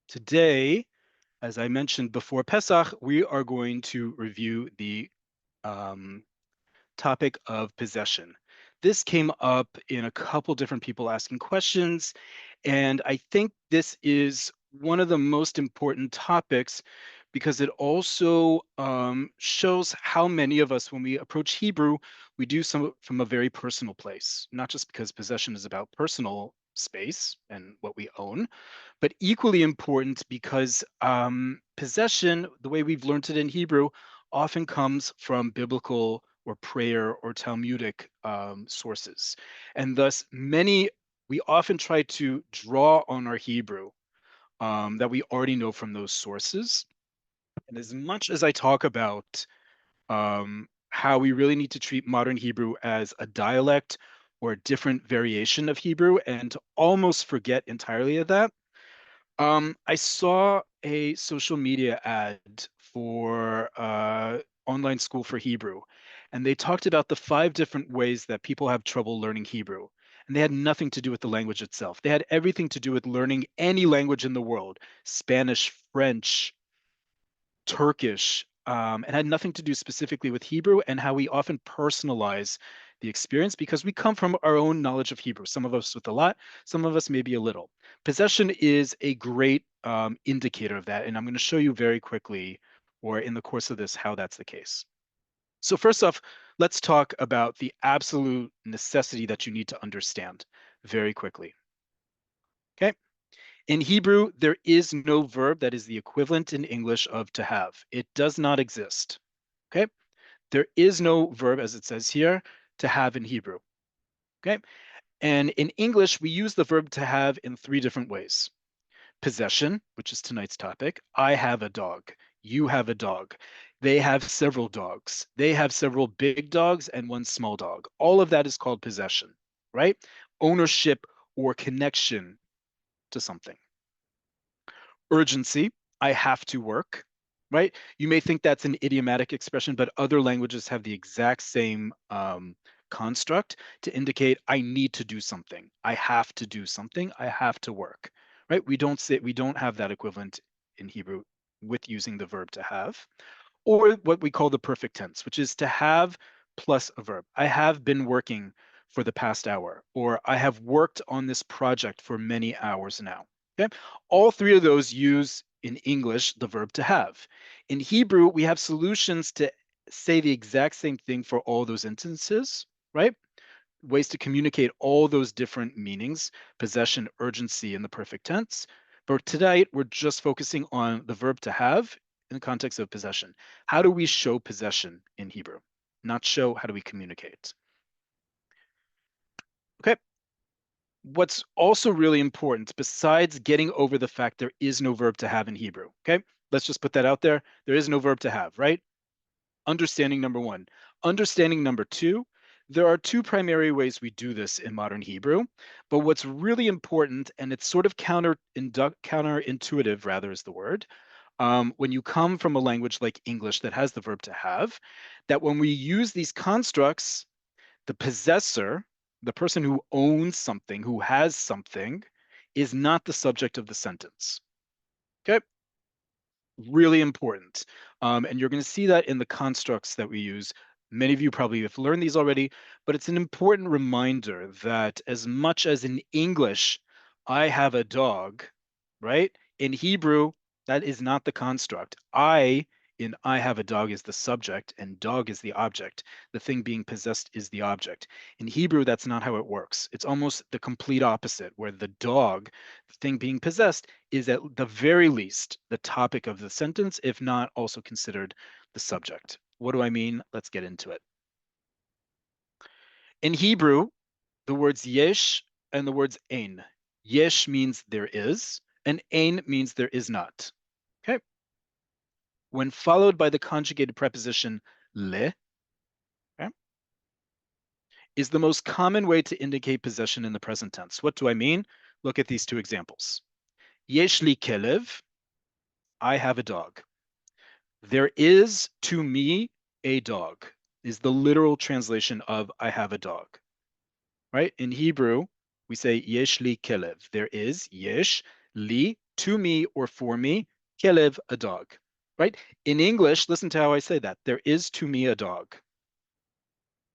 Today, as I mentioned before Pesach, we are going to review the um, topic of possession. This came up in a couple different people asking questions, and I think this is one of the most important topics because it also shows how many of us, when we approach Hebrew, we do some from a very personal place, not just because possession is about personal space and what we own, but equally important because possession, the way we've learned it in Hebrew, often comes from biblical or prayer or Talmudic sources. And thus, we often try to draw on our Hebrew that we already know from those sources. And as much as I talk about how we really need to treat modern Hebrew as a dialect or a different variation of Hebrew and to almost forget entirely of that, I saw a social media ad for online school for Hebrew, and they talked about the 5 different ways that people have trouble learning Hebrew. And they had nothing to do with the language itself. They had everything to do with learning any language in the world, Spanish, French, Turkish, and had nothing to do specifically with Hebrew and how we often personalize the experience because we come from our own knowledge of Hebrew. Some of us with a lot, some of us maybe a little. Possession is a great indicator of that, and I'm going to show you very quickly, or in the course of this, how that's the case. So first off, let's talk about the absolute necessity that you need to understand very quickly. Okay. In Hebrew, there is no verb that is the equivalent in English of to have. It does not exist. Okay? There is no verb, as it says here, to have in Hebrew. Okay? And in English, we use the verb to have in 3 different ways. Possession, which is tonight's topic. I have a dog. You have a dog. They have several dogs. They have several big dogs and one small dog. All of that is called possession, right? Ownership or connection to something. Urgency, I have to work, right? You may think that's an idiomatic expression, but other languages have the exact same construct to indicate I need to do something. I have to do something. I have to work, right? We don't have that equivalent in Hebrew with using the verb to have, or what we call the perfect tense, which is to have plus a verb. I have been working for the past hour, or I have worked on this project for many hours now. Okay. All 3 of those use in English the verb to have. In Hebrew, we have solutions to say the exact same thing for all those instances, right? Ways to communicate all those different meanings, possession, urgency, and the perfect tense. But tonight, we're just focusing on the verb to have in the context of possession. How do we show possession in Hebrew? Not show, how do we communicate? Okay. What's also really important, besides getting over the fact there is no verb to have in Hebrew, okay? Let's just put that out there. There is no verb to have, right? Understanding number 1. Understanding number 2, there are 2 primary ways we do this in modern Hebrew, but what's really important, and it's sort of counterintuitive, rather, is the word, when you come from a language like English that has the verb to have, that when we use these constructs, the possessor, the person who owns something, who has something, is not the subject of the sentence. Okay? Really important. And you're going to see that in the constructs that we use. Many of you probably have learned these already, but it's an important reminder that as much as in English, I have a dog, right? In Hebrew, that is not the construct. I have a dog is the subject and dog is the object. The thing being possessed is the object. In Hebrew, that's not how it works. It's almost the complete opposite, where the dog, the thing being possessed, is at the very least the topic of the sentence, if not also considered the subject. What do I mean? Let's get into it. In Hebrew, the words yesh and the words ein. Yesh means there is, and ein means there is not. Okay. When followed by the conjugated preposition le, okay, is the most common way to indicate possession in the present tense. What do I mean? Look at these 2 examples. Yesh li kelev, I have a dog. There is to me a dog, is the literal translation of I have a dog, right? In Hebrew, we say yesh li kelev. There is yesh li to me or for me, kelev, a dog, right? In English, listen to how I say that. There is to me a dog,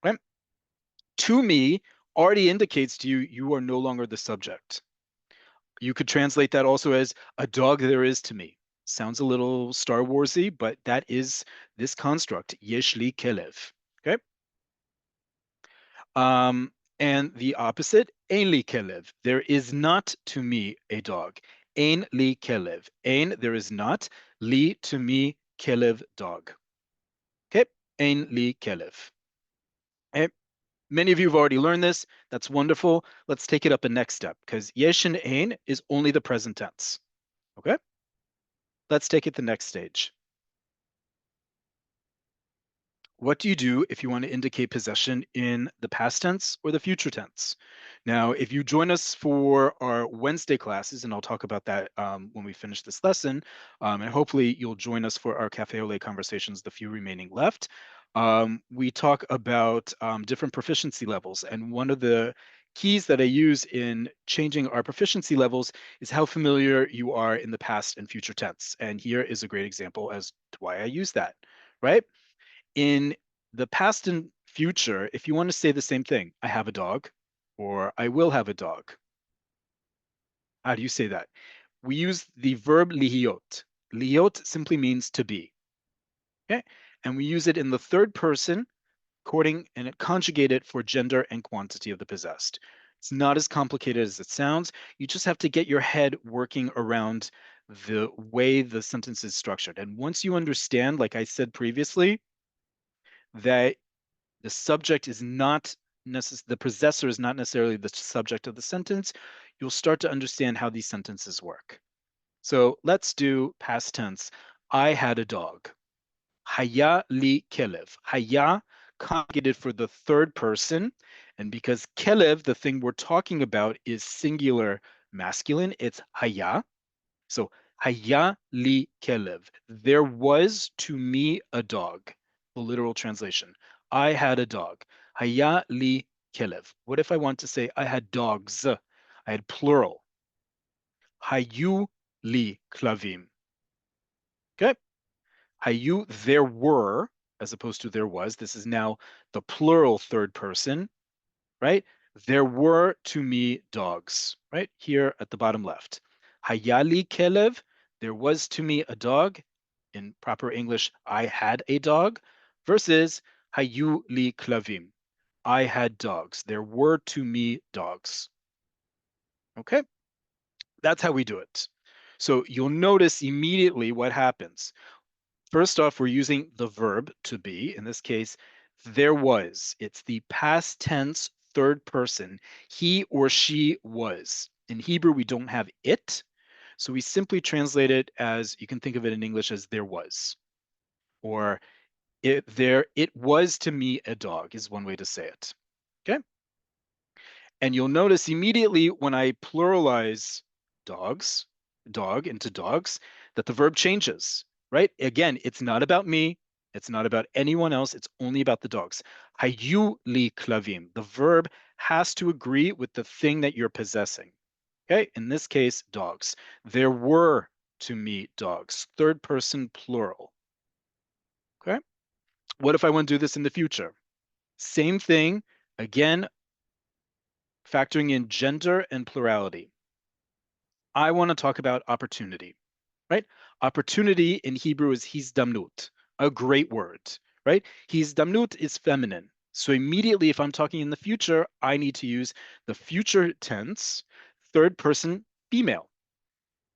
right? To me already indicates to you, you are no longer the subject. You could translate that also as a dog there is to me. Sounds a little Star Warsy, but that is this construct, yesh li kelev. Okay. Um, and the opposite, ein li kelev. There is not to me a dog. Ein li kelev. Ein, there is not. Li, to me, kelev, dog. Okay. Ein li kelev. Okay. Many of you have already learned this. That's wonderful. Let's take it up a next step because yesh and ein is only the present tense. Okay. Let's take it the next stage. What do you do if you want to indicate possession in the past tense or the future tense? Now, if you join us for our Wednesday classes, and I'll talk about that when we finish this lesson, and hopefully you'll join us for our Cafe Oleh conversations, the few remaining left. We talk about different proficiency levels, and one of the keys that I use in changing our proficiency levels is how familiar you are in the past and future tense. And here is a great example as to why I use that, right? In the past and future, if you want to say the same thing, I have a dog or I will have a dog, how do you say that? We use the verb lihiot. Lihiot simply means to be. Okay. And we use it in the third person, according and it conjugate it for gender and quantity of the possessed. It's not as complicated as it sounds. You just have to get your head working around the way the sentence is structured. And once you understand, like I said previously, that the subject is not the possessor is not necessarily the subject of the sentence, you'll start to understand how these sentences work. So let's do past tense. I had a dog. Haya li kelev. Haya conjugated for the third person. And because kelev, the thing we're talking about, is singular masculine, it's haya. So haya li kelev. There was to me a dog. The literal translation. I had a dog. Haya li kelev. What if I want to say I had dogs? I had plural. Hayu li klavim. Okay. Hayu, there were, as opposed to there was. This is now the plural third person, right? There were to me dogs, right? Here at the bottom left. Hayali kelev, there was to me a dog. In proper English, I had a dog, versus hayu li klavim. I had dogs. There were to me dogs. Okay, that's how we do it. So you'll notice immediately what happens. First off, we're using the verb to be. In this case, there was. It's the past tense, third person. He or she was. In Hebrew, we don't have it. So we simply translate it as, you can think of it in English as there was. Or it was to me a dog is one way to say it. Okay. And you'll notice immediately when I pluralize dogs, dog into dogs, that the verb changes, right? Again, it's not about me. It's not about anyone else. It's only about the dogs. Hayu li klavim. The verb has to agree with the thing that you're possessing. Okay, in this case, dogs. There were to me dogs. Third person plural. Okay. What if I want to do this in the future? Same thing. Again, factoring in gender and plurality. I want to talk about opportunity, right? Opportunity in Hebrew is hizdamnut, a great word, right? Hizdamnut is feminine. So immediately, if I'm talking in the future, I need to use the future tense, third person female.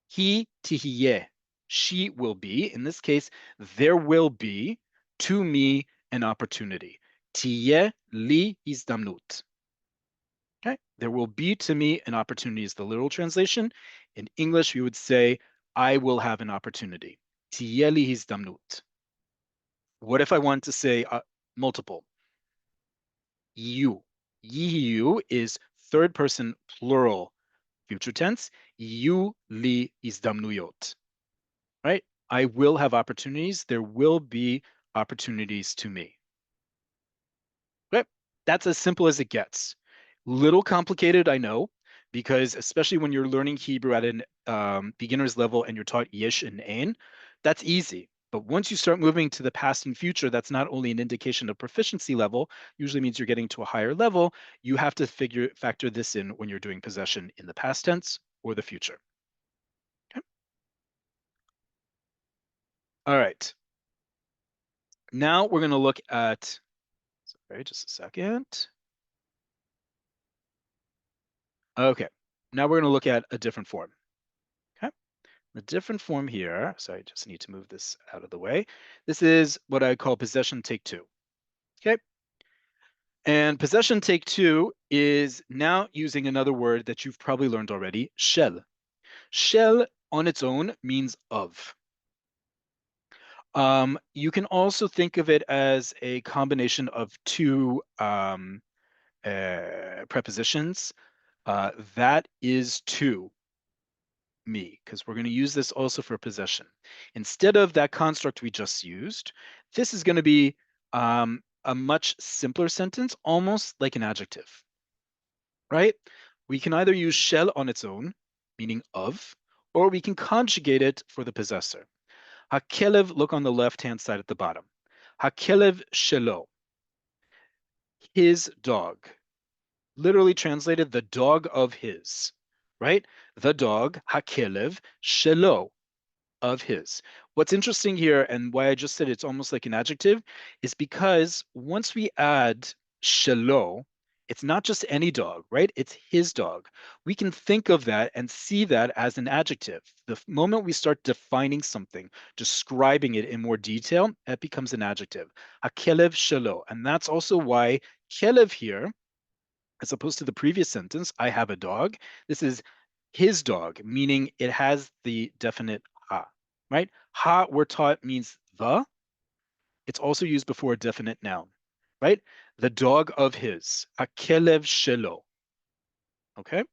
He tihiyeh, she will be. In this case, there will be to me an opportunity. Tiyeh li hizdamnut. Okay, there will be to me an opportunity is the literal translation. In English, we would say, I will have an opportunity. Tiyeh li hizdamnut. What if I want to say multiple? You. Yiyu is third person plural future tense. You li hizdamnuyot. Right? I will have opportunities. There will be opportunities to me. Okay? That's as simple as it gets. Little complicated, I know, because especially when you're learning Hebrew at an beginner's level and you're taught yesh and ain, that's easy. But once you start moving to the past and future, that's not only an indication of proficiency level, usually means you're getting to a higher level. You have to factor this in when you're doing possession in the past tense or the future. Okay. All right. Now we're going to look at, sorry, just a second. Okay. Now we're going to look at a different form. Okay. The different form here, so I just need to move this out of the way. This is what I call possession take two. Okay. And possession take two is now using another word that you've probably learned already, shel. Shel on its own means of. You can also think of it as a combination of two prepositions. That is to me, because we're going to use this also for possession. Instead of that construct we just used, this is going to be a much simpler sentence, almost like an adjective, right? We can either use shell on its own, meaning of, or we can conjugate it for the possessor. Hakelev, look on the left-hand side at the bottom. Hakelev shelo, his dog. Literally translated, the dog of his, right? The dog, hakelev shelo, of his. What's interesting here, and why I just said it's almost like an adjective, is because once we add shelo, it's not just any dog, right? It's his dog. We can think of that and see that as an adjective. The moment we start defining something, describing it in more detail, it becomes an adjective. Hakelev shelo. And that's also why kelev here, as opposed to the previous sentence, I have a dog, this is his dog, meaning it has the definite ha, right? Ha, we're taught, means the. It's also used before a definite noun, right? The dog of his, hakelev shelo, okay?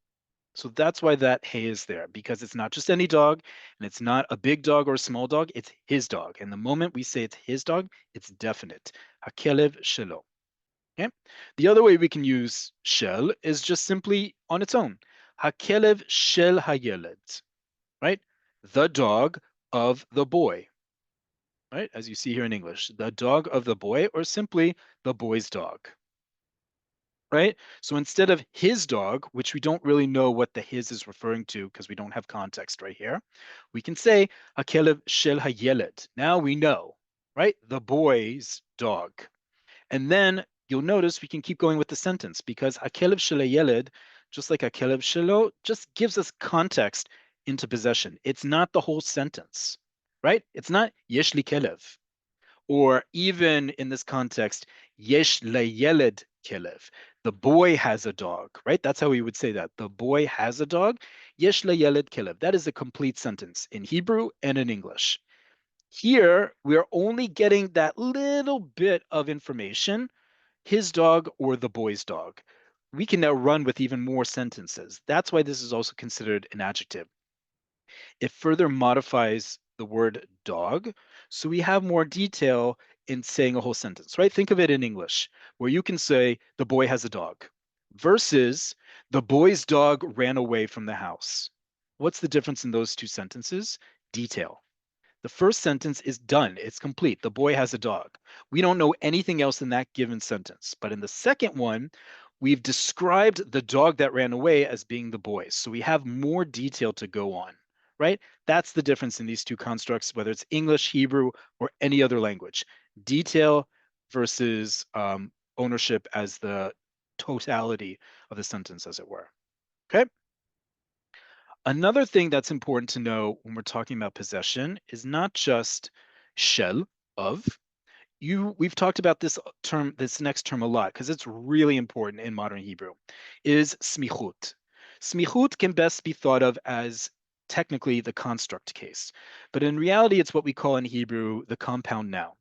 So that's why that hey is there, because it's not just any dog, and it's not a big dog or a small dog, it's his dog. And the moment we say it's his dog, it's definite. Hakelev shelo. Okay. The other way we can use shel is just simply on its own. Hakelev shel hayeled, right? The dog of the boy, right? As you see here in English, the dog of the boy, or simply the boy's dog, right? So instead of his dog, which we don't really know what the his is referring to because we don't have context right here, we can say Hakelev shel hayeled. Now we know, right? The boy's dog. And then you'll notice we can keep going with the sentence because Hakelev shel hayeled, just like Hakelev shelo, just gives us context into possession. It's not the whole sentence, right? It's not yesh li kelev, or even in this context, yesh layeled kelev. The boy has a dog, right? That's how we would say that. The boy has a dog. Yesh layeled kelev. That is a complete sentence in Hebrew and in English. Here, we're only getting that little bit of information, his dog or the boy's dog. We can now run with even more sentences. That's why this is also considered an adjective. It further modifies the word dog, so we have more detail in saying a whole sentence, right? Think of it in English, where you can say, the boy has a dog, versus the boy's dog ran away from the house. What's the difference in those two sentences? Detail. The first sentence is done. It's complete. The boy has a dog. We don't know anything else in that given sentence. But in the second one, we've described the dog that ran away as being the boy. So we have more detail to go on, right? That's the difference in these two constructs, whether it's English, Hebrew, or any other language. Detail versus ownership as the totality of the sentence, as it were. Okay. Another thing that's important to know when we're talking about possession is not just shel, of. We've talked about this term, this next term a lot, because it's really important in modern Hebrew, is smichut. Smichut can best be thought of as technically the construct case, but in reality, it's what we call in Hebrew the compound noun,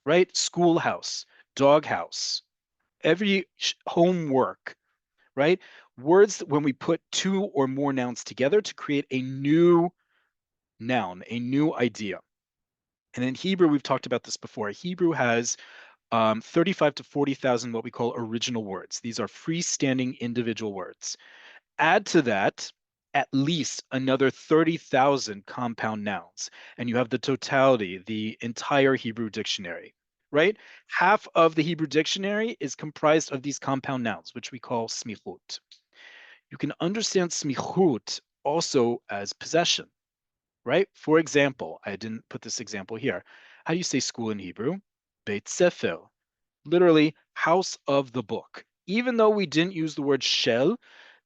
right? Schoolhouse, doghouse, every homework, right? Words when we put two or more nouns together to create a new noun, a new idea. And in Hebrew, we've talked about this before. Hebrew has 35 to 40,000 what we call original words. These are freestanding individual words. Add to that at least another 30,000 compound nouns, and you have the totality, the entire Hebrew dictionary, right? Half of the Hebrew dictionary is comprised of these compound nouns, which we call smichut. You can understand smichut also as possession, right? For example, I didn't put this example here. How do you say school in Hebrew? Beit Sefer, literally house of the book. Even though we didn't use the word shel,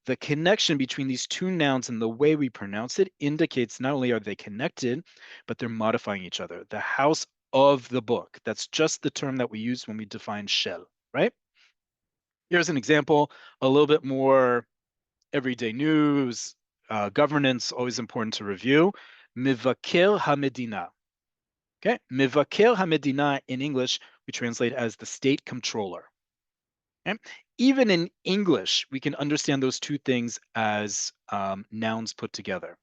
the connection between these two nouns and the way we pronounce it indicates not only are they connected, but they're modifying each other. The house of the book. That's just the term that we use when we define shel, right? Here's an example, a little bit more everyday news, governance, always important to review. Mivaker HaMedina. Okay, Mivaker HaMedina in English, we translate as the state controller. Okay? Even in English, we can understand those two things as nouns put together.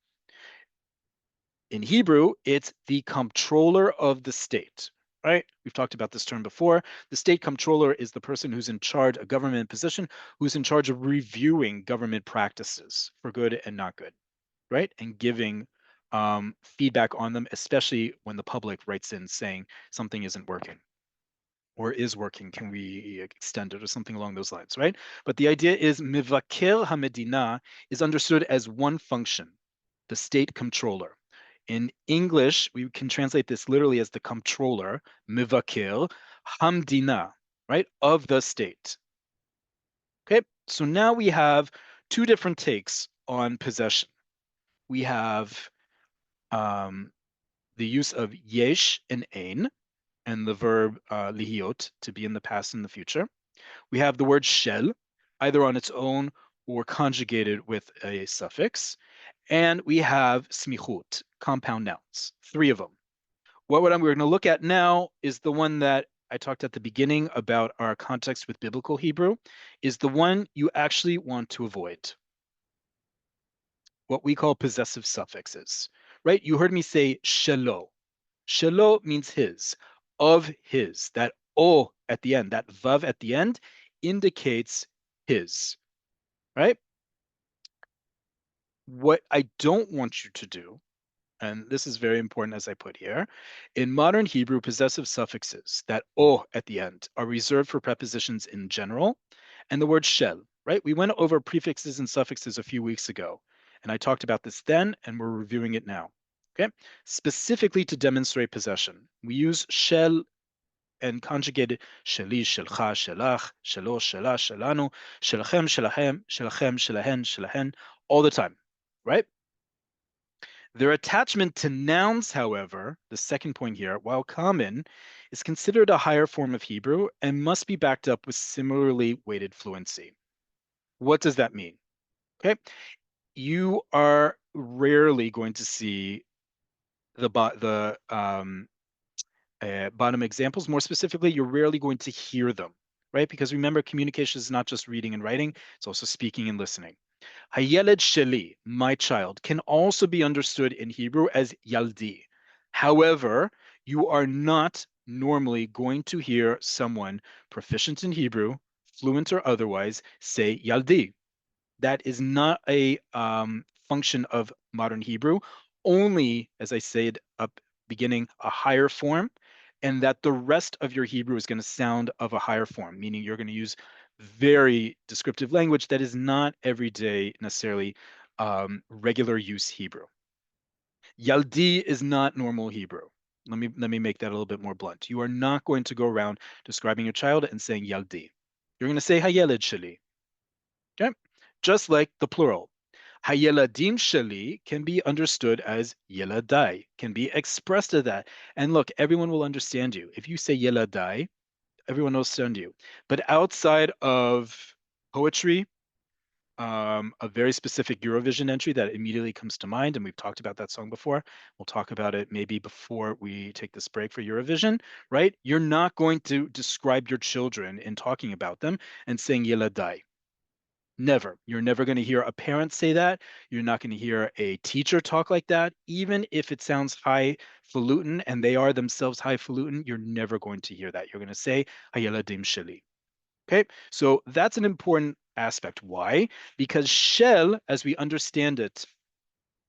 In Hebrew, it's the comptroller of the state, right? We've talked about this term before. The state comptroller is the person who's in charge, a government position, who's in charge of reviewing government practices for good and not good, right? And giving feedback on them, especially when the public writes in saying something isn't working or is working, can we extend it or something along those lines, right? But the idea is Mivaker HaMedina is understood as one function, the state controller. In English, we can translate this literally as the comptroller, Mivaker Hamdina, right, of the state. Okay, so now we have two different takes on possession. We have the use of yesh and ein, and the verb lihiot, to be in the past and the future. We have the word shel, either on its own or conjugated with a suffix. And we have smichut, compound nouns, three of them. What we're going to look at now is the one that I talked at the beginning about our context with biblical Hebrew, is the one you actually want to avoid, what we call possessive suffixes, right? You heard me say shelo. Shelo means his, of his. That o at the end, that vav at the end indicates his, right? What I don't want you to do, and this is very important as I put here, in modern Hebrew, possessive suffixes, that o at the end, are reserved for prepositions in general, and the word shel, right? We went over prefixes and suffixes a few weeks ago, and I talked about this then, and we're reviewing it now. Okay, specifically to demonstrate possession, we use shel and conjugated sheli, shelcha, shelach, shelo, shela, shelanu, shelachem, shelahem, shelachem, shelahen, shelahen, all the time, right? Their attachment to nouns, however, the second point here, while common, is considered a higher form of Hebrew and must be backed up with similarly weighted fluency. What does that mean? Okay, you are rarely going to see the bottom examples. More specifically, you're rarely going to hear them, right? Because remember, communication is not just reading and writing, it's also speaking and listening. Hayeled sheli, my child, can also be understood in Hebrew as yaldi. However, you are not normally going to hear someone proficient in Hebrew, fluent or otherwise, say yaldi. That is not a function of modern Hebrew, only, as I said up beginning, a higher form, and that the rest of your Hebrew is going to sound of a higher form, meaning you're going to use very descriptive language that is not everyday necessarily regular use Hebrew. Yaldi is not normal Hebrew. Let me make that a little bit more blunt. You are not going to go around describing your child and saying yaldi. You're going to say hayeled sheli. Okay? Just like the plural. Hayeladim sheli can be understood as yeladai, can be expressed as that. And look, everyone will understand you. If you say yeladai, everyone will understand you. But outside of poetry, a very specific Eurovision entry that immediately comes to mind, and we've talked about that song before. We'll talk about it maybe before we take this break for Eurovision, right? You're not going to describe your children in talking about them and saying yeladai. Never. You're never going to hear a parent say that. You're not going to hear a teacher talk like that. Even if it sounds highfalutin and they are themselves highfalutin, you're never going to hear that. You're going to say Hayeladim Sheli. Okay, so that's an important aspect. Why? Because shel, as we understand it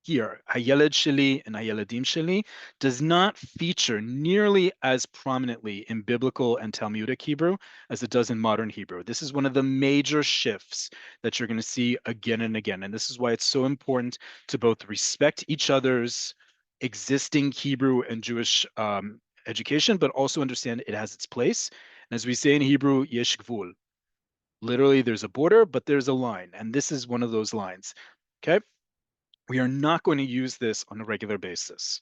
here, hayeled sheli and hayeledim sheli, does not feature nearly as prominently in biblical and Talmudic Hebrew as it does in modern Hebrew. This is one of the major shifts that you're going to see again and again. And this is why it's so important to both respect each other's existing Hebrew and Jewish education, but also understand it has its place. And as we say in Hebrew, yesh gvul. Literally, there's a border, but there's a line. And this is one of those lines. Okay. We are not going to use this on a regular basis.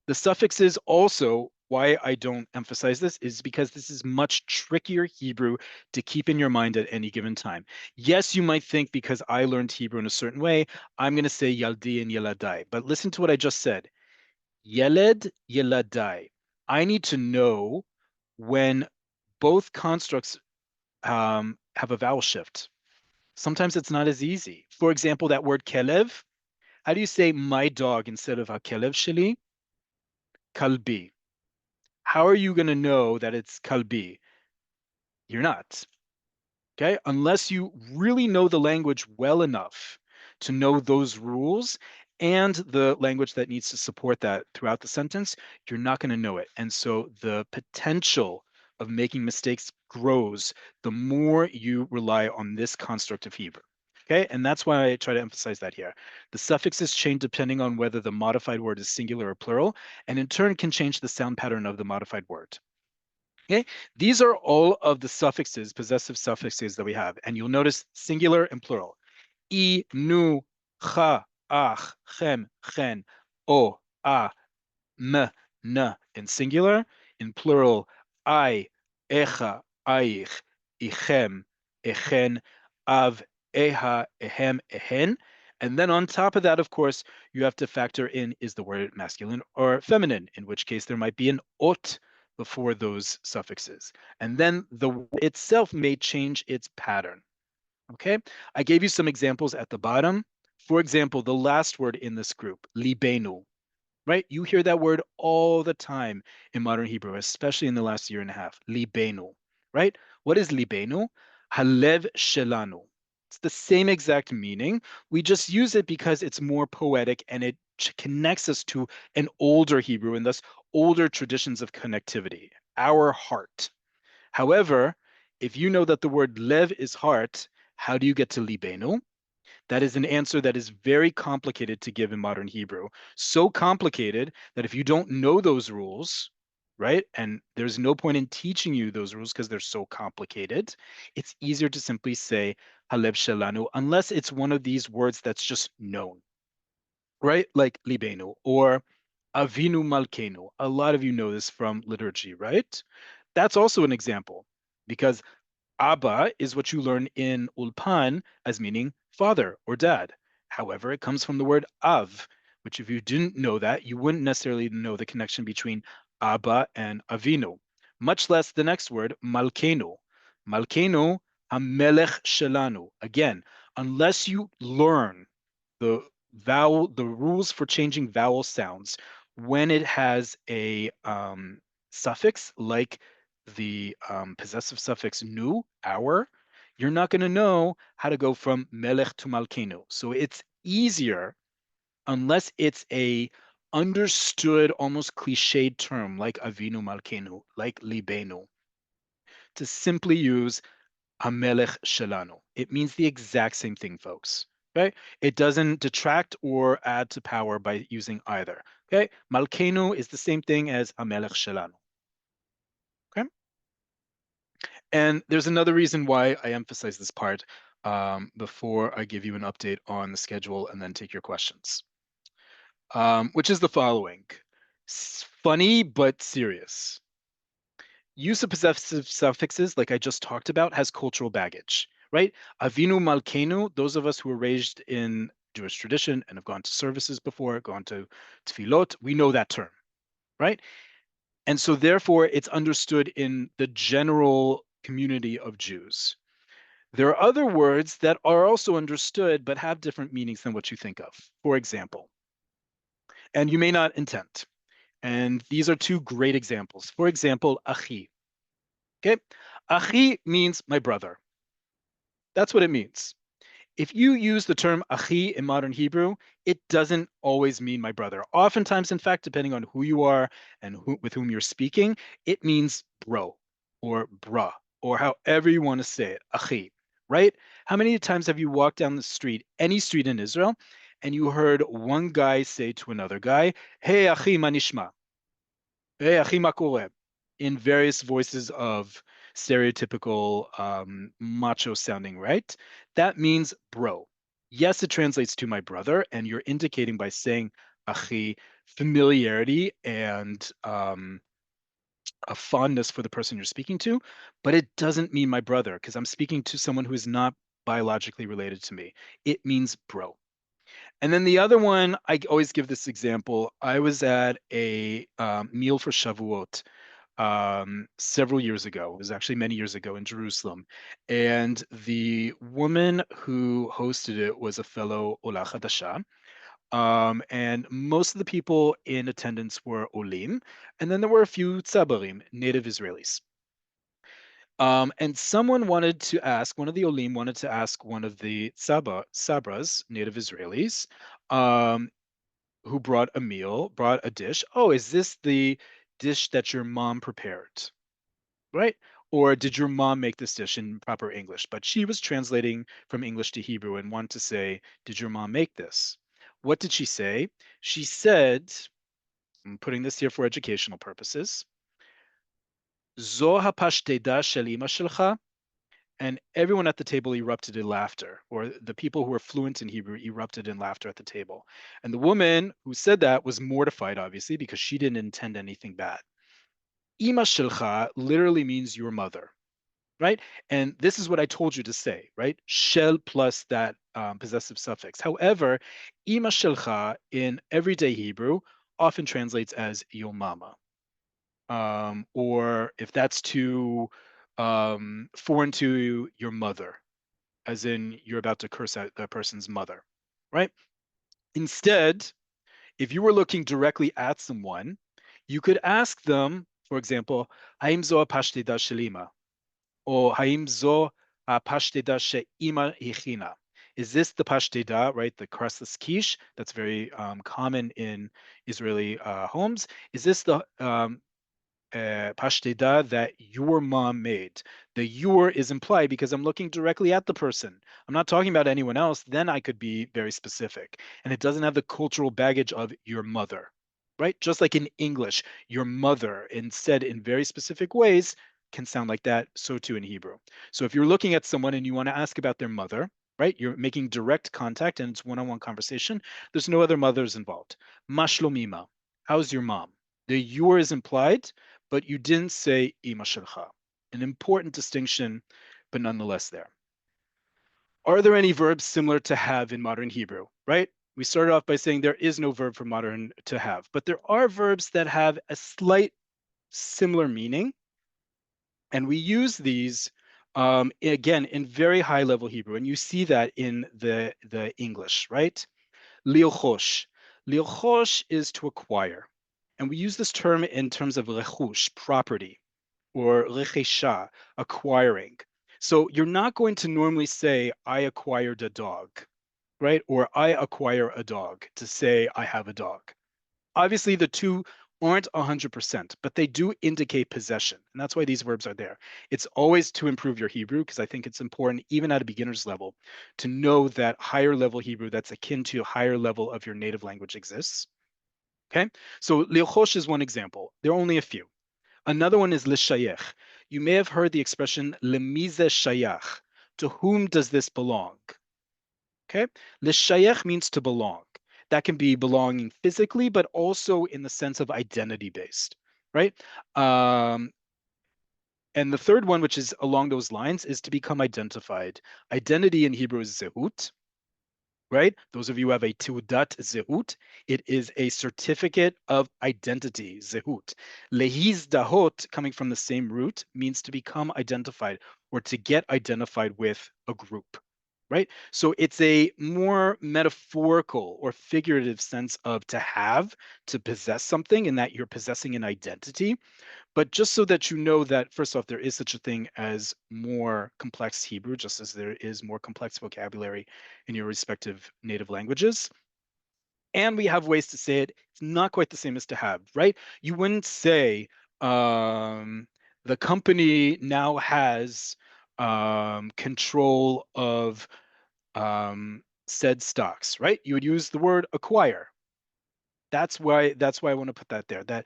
The suffixes also, why I don't emphasize this is because this is much trickier Hebrew to keep in your mind at any given time. Yes, you might think because I learned Hebrew in a certain way, I'm going to say yaldi and yeladai. But listen to what I just said. Yeled, yeladai. I need to know when both constructs have a vowel shift. Sometimes it's not as easy. For example, that word kelev, how do you say my dog instead of hakelev sheli? Kalbi. How are you going to know that it's kalbi? You're not. Okay, unless you really know the language well enough to know those rules and the language that needs to support that throughout the sentence, you're not going to know it. And so the potential of making mistakes grows the more you rely on this construct of Hebrew. Okay, and that's why I try to emphasize that here. The suffixes change depending on whether the modified word is singular or plural, and in turn can change the sound pattern of the modified word. Okay, these are all of the suffixes, possessive suffixes that we have, and you'll notice singular and plural. I, nu, cha, ach, chem, chen, o, a, m, n in singular. In plural, I, echa, aich, ichem, echen, av, eha, ehem, ehen. And then on top of that, of course, you have to factor in is the word masculine or feminine, in which case there might be an ot before those suffixes. And then the word itself may change its pattern. Okay, I gave you some examples at the bottom. For example, the last word in this group, libenu, right? You hear that word all the time in modern Hebrew, especially in the last year and a half. Libenu, right? What is libenu? Halev shelanu. It's the same exact meaning. We just use it because it's more poetic and it connects us to an older Hebrew and thus older traditions of connectivity, our heart. However, if you know that the word lev is heart, how do you get to libenu? That is an answer that is very complicated to give in modern Hebrew. So complicated that if you don't know those rules, right, and there's no point in teaching you those rules because they're so complicated, it's easier to simply say Haleb Shelanu, unless it's one of these words that's just known, right? Like Libenu or Avinu Malkenu. A lot of you know this from liturgy, right? That's also an example because Abba is what you learn in Ulpan as meaning father or dad. However, it comes from the word Av, which if you didn't know that, you wouldn't necessarily know the connection between Abba and Avinu, much less the next word, Malkenu. Malkenu, Hamelech Shelanu. Again, unless you learn the the rules for changing vowel sounds when it has a suffix like the possessive suffix nu, our, you're not going to know how to go from melech to malkenu. So it's easier, unless it's a understood, almost cliched term like avinu malkenu, like libenu, to simply use hamelech shelanu. It means the exact same thing, folks. Okay, it doesn't detract or add to power by using either. Okay, malkenu is the same thing as hamelech shelanu. Okay. And there's another reason why I emphasize this part before I give you an update on the schedule and then take your questions, which is the following. Funny but serious. Use of possessive suffixes, like I just talked about, has cultural baggage, right? Avinu Malkenu, those of us who were raised in Jewish tradition and have gone to services before, gone to tefillot, we know that term, right? And so therefore it's understood in the general community of Jews. There are other words that are also understood but have different meanings than what you think of. For example, and you may not intend. And these are two great examples. For example, achi. Okay, achi means my brother. That's what it means. If you use the term achi in modern Hebrew, it doesn't always mean my brother. Oftentimes, in fact, depending on who you are and with whom you're speaking, it means bro or bruh or however you want to say it, achi, right? How many times have you walked down the street, any street in Israel, and you heard one guy say to another guy, hey, achi, manishma? Hey, achi, ma kore? In various voices of stereotypical macho sounding, right? That means bro. Yes, it translates to my brother, and you're indicating by saying achi familiarity and a fondness for the person you're speaking to, but it doesn't mean my brother because I'm speaking to someone who is not biologically related to me. It means bro. And then the other one, I always give this example. I was at a meal for Shavuot several years ago. It was actually many years ago in Jerusalem. And the woman who hosted it was a fellow Olah Hadasha. And most of the people in attendance were Olim. And then there were a few Tsabarim, native Israelis. And someone wanted to ask, one of the Olim wanted to ask one of the Sabras, native Israelis, um, who brought a meal, brought a dish. Oh, is this the dish that your mom prepared? Right? Or did your mom make this dish in proper English? But she was translating from English to Hebrew and wanted to say, did your mom make this? What did she say? She said, I'm putting this here for educational purposes, Zo hapashteda shel ima shelcha, and everyone at the table erupted in laughter, or the people who were fluent in Hebrew erupted in laughter at the table. And the woman who said that was mortified, obviously, because she didn't intend anything bad. Ima shilcha literally means your mother, right? And this is what I told you to say, right? Shel plus that possessive suffix. However, ima shilcha in everyday Hebrew often translates as your mama. Or if that's too foreign to your mother, as in you're about to curse out that person's mother, right? Instead, if you were looking directly at someone, you could ask them, for example, Haim zo apashteda shelima, or Haim zo apashteda she'ima hichina. Is this the pashteda, right? The crustless quiche that's very common in Israeli homes. Is this the pashtida that your mom made? The your is implied because I'm looking directly at the person. I'm not talking about anyone else. Then I could be very specific. And it doesn't have the cultural baggage of your mother, right? Just like in English, your mother, instead in very specific ways, can sound like that. So too in Hebrew. So if you're looking at someone and you want to ask about their mother, right? You're making direct contact and it's one-on-one conversation. There's no other mothers involved. Mashlomima, how's your mom? The your is implied, but you didn't say ima shelcha. An important distinction, but nonetheless there. Are there any verbs similar to have in modern Hebrew, right? We started off by saying there is no verb for modern to have, but there are verbs that have a slight similar meaning, and we use these again in very high level Hebrew, and you see that in the English, right? Liochosh. Liochosh is to acquire, and we use this term in terms of rechush, property, or rechisha, acquiring. So you're not going to normally say, I acquired a dog, right? Or I acquire a dog to say I have a dog. Obviously, the two aren't 100%, but they do indicate possession. And that's why these verbs are there. It's always to improve your Hebrew, because I think it's important, even at a beginner's level, to know that higher level Hebrew that's akin to a higher level of your native language exists. Okay, so liochosh is one example. There are only a few. Another one is l'shayech. You may have heard the expression lemize shayach. To whom does this belong? Okay, l'shayech means to belong. That can be belonging physically, but also in the sense of identity based, right? Um, and the third one, which is along those lines, is to become identified. Identity in Hebrew is zehut, right? Those of you who have a Teudat Zehut, it is a certificate of identity, Zehut. Lehizdahot, coming from the same root, means to become identified or to get identified with a group. right? So it's a more metaphorical or figurative sense of to have, to possess something, and that you're possessing an identity. But just so that you know that, first off, there is such a thing as more complex Hebrew, just as there is more complex vocabulary in your respective native languages. And we have ways to say it. It's not quite the same as to have, right? You wouldn't say the company now has control of said stocks, right? You would use the word acquire. That's why I want to put that there. That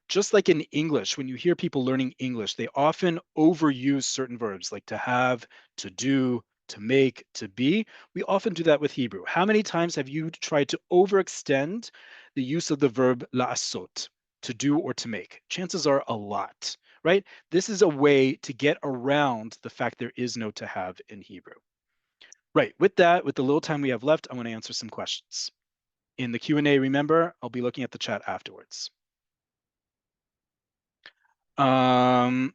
just like in English, when you hear people learning English, they often overuse certain verbs like to have, to do, to make, to be. We often do that with Hebrew. How many times have you tried to overextend the use of the verb la'asot, to do or to make? Chances are a lot, right? This is a way to get around the fact there is no to have in Hebrew. Right. With that, with the little time we have left, I want to answer some questions. In the Q&A, remember, I'll be looking at the chat afterwards. Um,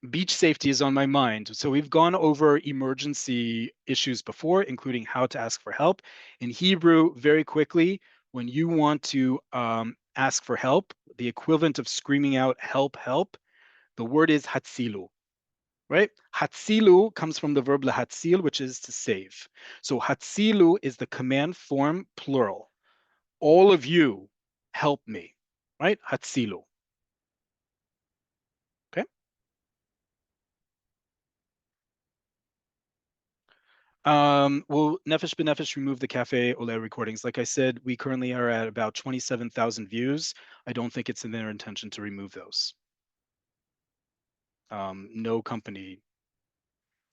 Beach safety is on my mind. So we've gone over emergency issues before, including how to ask for help. In Hebrew, very quickly, when you want to ask for help, the equivalent of screaming out, help, help, the word is hatzilu, right? Hatzilu comes from the verb lahatzil, which is to save. So hatzilu is the command form plural. All of you, help me, right? Hatzilu, okay? Will Nefesh B'Nefesh remove the Cafe Oleh recordings? Like I said, we currently are at about 27,000 views. I don't think it's in their intention to remove those. No company,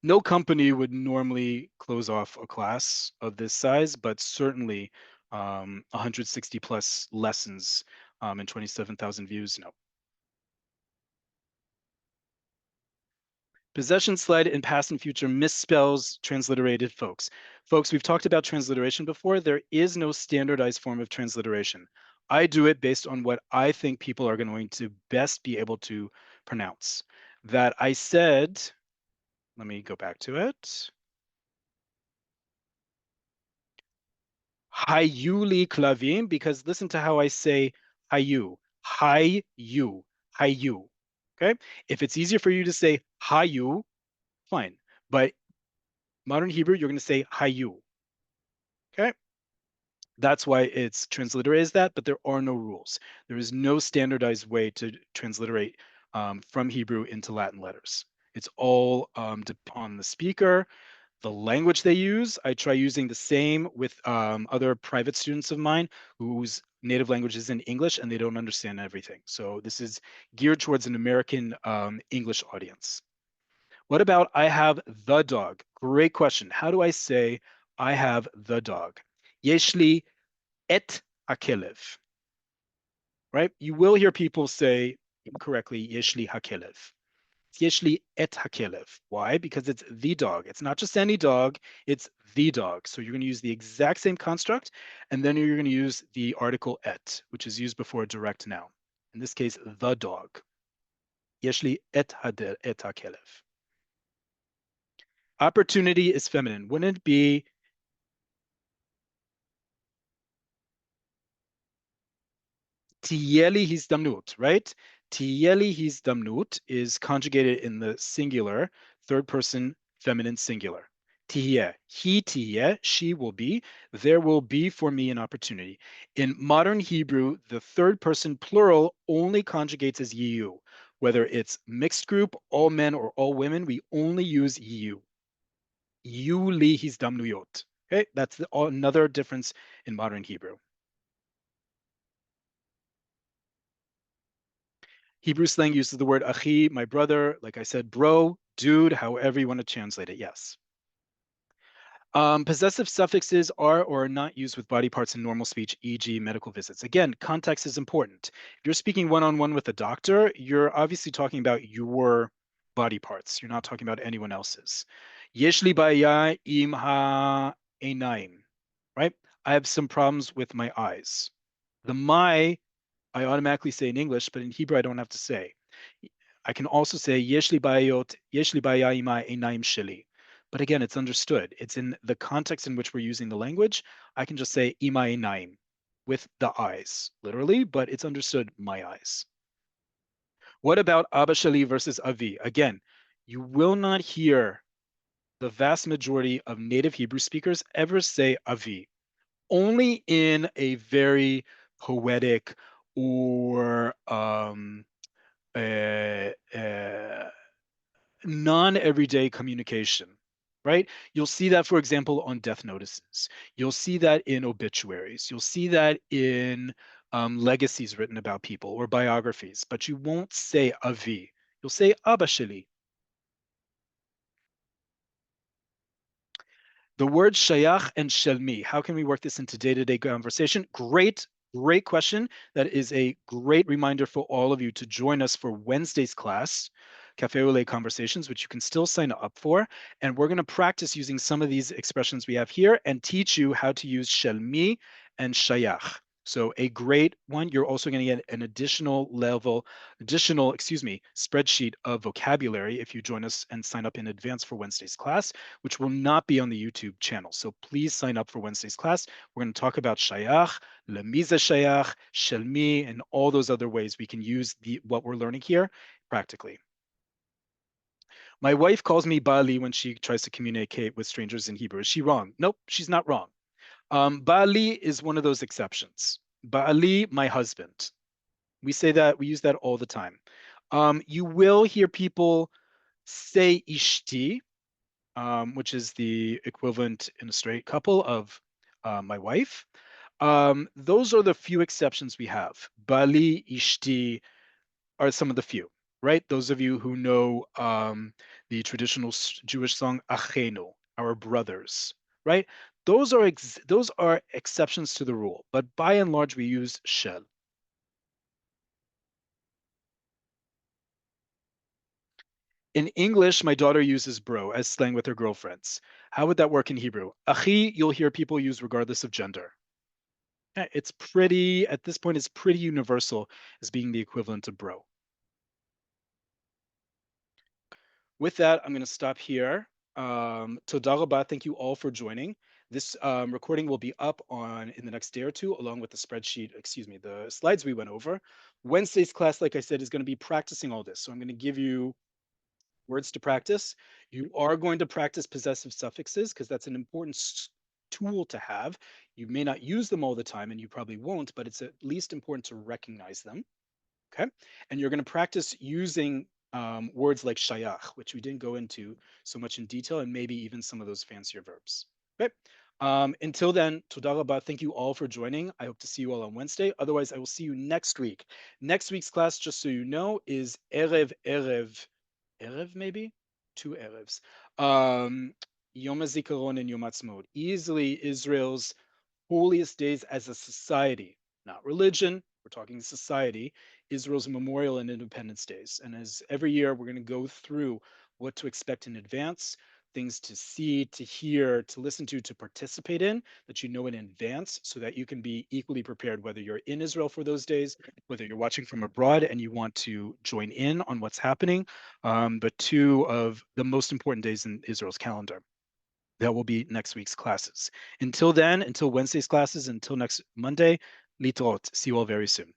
no company would normally close off a class of this size, but certainly 160 plus lessons and 27,000 views, no. Possession slide in past and future misspells transliterated folks. Folks, we've talked about transliteration before. There is no standardized form of transliteration. I do it based on what I think people are going to best be able to pronounce. That I said, let me go back to it. Hayuli klavim, because listen to how I say hayu. Hayu. Hayu. Okay? If it's easier for you to say hayu, fine. But modern Hebrew, you're going to say hayu. Okay. That's why it's transliterated as that, but there are no rules. There is no standardized way to transliterate from Hebrew into Latin letters. It's all on the speaker, the language they use. I try using the same with other private students of mine whose native language is in English and they don't understand everything. So this is geared towards an American English audience. What about I have the dog? Great question. How do I say I have the dog? Yeshli et hakelev, right? You will hear people say incorrectly yeshli hakelev. It's yeshli et hakelev. Why? Because it's the dog. It's not just any dog, it's the dog. So you're going to use the exact same construct, and then you're going to use the article et, which is used before a direct noun. In this case, the dog. Yeshli et hakelev. Opportunity is feminine. Wouldn't it be Tiyeli hizdamnut, right? Tiyeli hizdamnut is conjugated in the singular, third person feminine singular. Tiyeh, he tiyeh, she will be, there will be for me an opportunity. In modern Hebrew, the third person plural only conjugates as yiu. Whether it's mixed group, all men or all women, we only use yiu. Yu li hizdamnuyot. Okay, that's another difference in modern Hebrew. Hebrew slang uses the word achi, my brother, like I said, bro, dude, however you want to translate it, yes. Possessive suffixes are or are not used with body parts in normal speech, e.g. medical visits. Again, context is important. If you're speaking one-on-one with a doctor, you're obviously talking about your body parts. You're not talking about anyone else's. Yesh li baya im ha-einaim, right? I have some problems with my eyes. The my I automatically say in English, but in Hebrew I don't have to say. I can also say yesh li bayot, yesh li baya ima einaim sheli. But again, it's understood. It's in the context in which we're using the language. I can just say imai naim with the eyes, literally, but it's understood my eyes. What about Abba Shali versus Avi? Again, you will not hear the vast majority of native Hebrew speakers ever say Avi, only in a very poetic or uh, uh, non-everyday communication, right? You'll see that, for example, on death notices. You'll see that in obituaries. You'll see that in legacies written about people or biographies, but you won't say Avi. You'll say Abba Sheli. The word shayach and shelmi, how can we work this into day-to-day conversation? Great question. That is a great reminder for all of you to join us for Wednesday's class, Cafe Oleh Conversations, which you can still sign up for. And we're going to practice using some of these expressions we have here and teach you how to use shelmi and shayach. So a great one. You're also going to get an spreadsheet of vocabulary if you join us and sign up in advance for Wednesday's class, which will not be on the YouTube channel. So please sign up for Wednesday's class. We're going to talk about shayach, lemiza shayach, shelmi, and all those other ways we can use what we're learning here practically. My wife calls me Bali when she tries to communicate with strangers in Hebrew. Is she wrong? Nope, she's not wrong. Bali is one of those exceptions. Bali, my husband. We say that, we use that all the time. You will hear people say ishti, which is the equivalent in a straight couple of my wife. Those are the few exceptions we have. Bali, ishti are some of the few, right? Those of you who know the traditional Jewish song Achenu, our brothers, right? Those are exceptions to the rule, but by and large we use shel. In English, my daughter uses bro as slang with her girlfriends. How would that work in Hebrew? Achi, you'll hear people use regardless of gender. It's pretty, at this point, it's pretty universal as being the equivalent of bro. With that, I'm going to stop here. Toda rabah, thank you all for joining. This recording will be up in the next day or two, along with the the slides we went over. Wednesday's class, like I said, is going to be practicing all this. So I'm going to give you words to practice. You are going to practice possessive suffixes because that's an important tool to have. You may not use them all the time, and you probably won't, but it's at least important to recognize them. Okay. And you're going to practice using words like shayach, which we didn't go into so much in detail, and maybe even some of those fancier verbs. Okay. Until then, toda rabah, thank you all for joining. I hope to see you all on Wednesday. Otherwise, I will see you next week. Next week's class, just so you know, is Erev maybe? Two Erevs. Yom HaZikaron and Yom Ha'atzmaut. Easily Israel's holiest days as a society, not religion. We're talking society, Israel's Memorial and Independence Days. And as every year, we're going to go through what to expect in advance, things to see, to hear, to listen to participate in, that you know in advance so that you can be equally prepared, whether you're in Israel for those days, whether you're watching from abroad and you want to join in on what's happening. But two of the most important days in Israel's calendar. That will be next week's classes. Until then, until Wednesday's classes, until next Monday, litrot. See you all very soon.